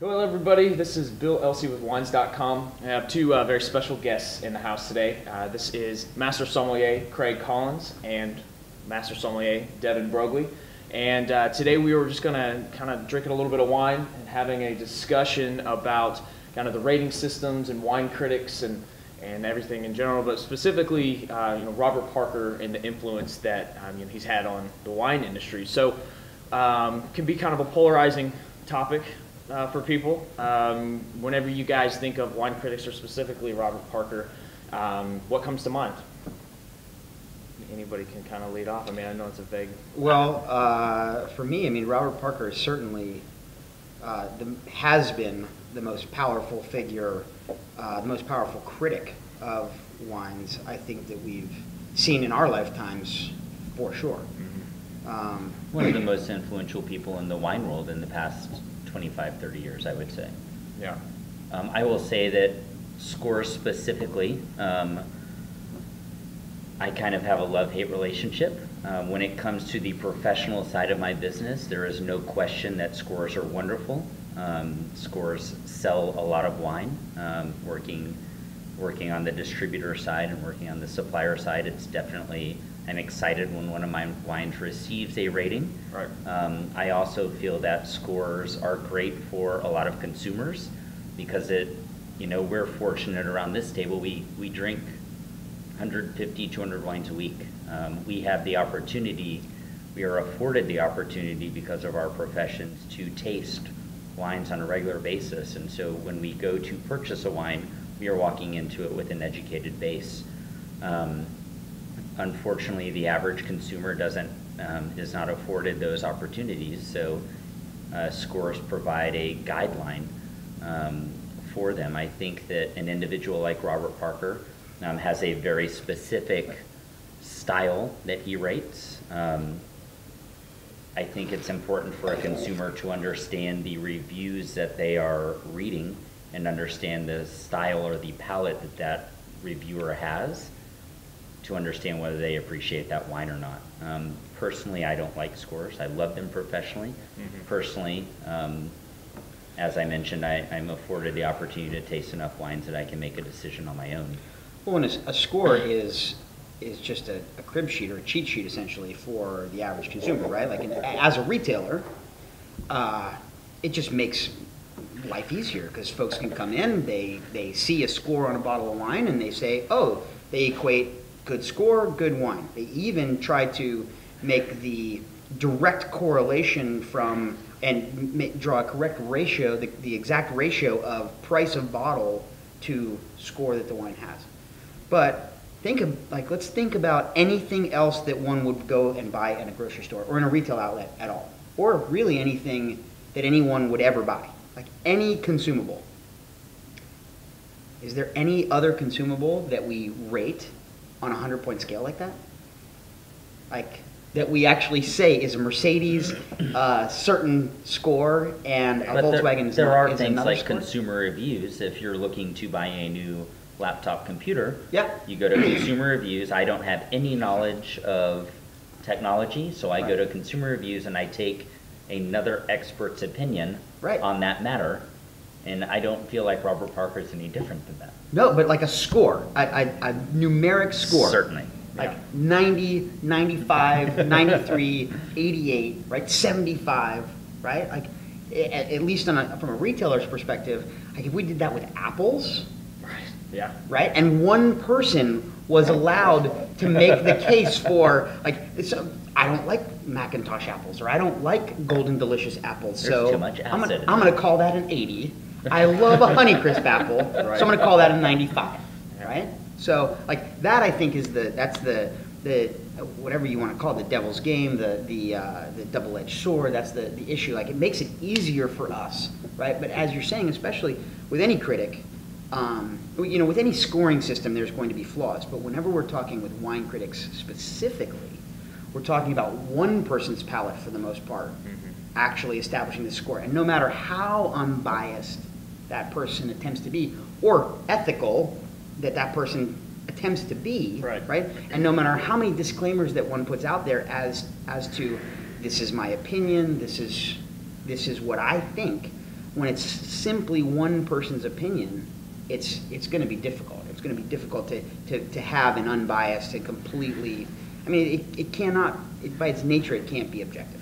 Hello everybody, this is Bill Elsey with Wines.com. I have two very special guests in the house today. This is Master Sommelier Craig Collins and Master Sommelier Devon Broglie. And today we were just going to kind of drinking a little bit of wine and having a discussion about kind of the rating systems and wine critics and everything in general, but specifically Robert Parker and the influence that he's had on the wine industry. So can be kind of a polarizing topic for people. Whenever you guys think of wine critics, or specifically Robert Parker, what comes to mind? Anybody can kind of lead off. I mean, I know it's a vague... Well, for me, I mean, Robert Parker is certainly has been the most powerful figure, the most powerful critic of wines, I think, that we've seen in our lifetimes, for sure. Mm-hmm. One of the most influential people in the wine world in the past 25, 30 years, I would say. Yeah. I will say that scores specifically, I kind of have a love-hate relationship. When it comes to the professional side of my business, there is no question that scores are wonderful. Scores sell a lot of wine. Working on the distributor side and working on the supplier side, it's definitely, I'm excited when one of my wines receives a rating. Right. I also feel that scores are great for a lot of consumers because we're fortunate around this table. We drink 150, 200 wines a week. We have the opportunity, we are afforded the opportunity because of our professions to taste wines on a regular basis. And so when we go to purchase a wine, we are walking into it with an educated base. Unfortunately, the average consumer is not afforded those opportunities, so scores provide a guideline for them. I think that an individual like Robert Parker has a very specific style that he rates. I think it's important for a consumer to understand the reviews that they are reading and understand the style or the palate that reviewer has to understand whether they appreciate that wine or not. Personally, I don't like scores. I love them professionally. Mm-hmm. Personally, as I mentioned, I'm afforded the opportunity to taste enough wines that I can make a decision on my own. Well, and a score is just a crib sheet or a cheat sheet, essentially, for the average consumer, right? Like, as a retailer, it just makes life easier because folks can come in, they see a score on a bottle of wine, and they say, oh, they equate good score, good wine. They even try to make the direct correlation from and draw a correct ratio, the exact ratio of price of bottle to score that the wine has. But let's think about anything else that one would go and buy in a grocery store or in a retail outlet at all, or really anything that anyone would ever buy, like any consumable. Is there any other consumable that we rate on a 100-point scale like that? Like, that we actually say is a Mercedes certain score and a Volkswagen is there are is things like score? Consumer reviews. If you're looking to buy a new laptop computer, yeah, you go to consumer reviews. I don't have any knowledge of technology, so I go to consumer reviews and I take another expert's opinion on that matter, and I don't feel like Robert Parker is any different than that. No, but like a score, a numeric score. Certainly. Like 90, 95, 93, 88, right? 75, right? Like, at least from a retailer's perspective, like if we did that with apples, yeah, right? And one person was allowed to make the case for, like, I don't like Macintosh apples, or I don't like Golden Delicious apples, There's too much I'm acid going to call that an 80. I love a Honeycrisp apple, so I'm going to call that a 95, right? So, like, that I think is that's the whatever you want to call it, the devil's game, the double-edged sword. That's the issue. Like, it makes it easier for us, right? But as you're saying, especially with any critic, with any scoring system, there's going to be flaws. But whenever we're talking with wine critics specifically, we're talking about one person's palate for the most part, actually establishing the score. And no matter how unbiased that person attempts to be, or ethical that person attempts to be, right? And no matter how many disclaimers that one puts out there as to this is my opinion, this is what I think, When it's simply one person's opinion, it's going to be difficult. It's going to be difficult to have an unbiased and completely. I mean, it cannot. By its nature, it can't be objective.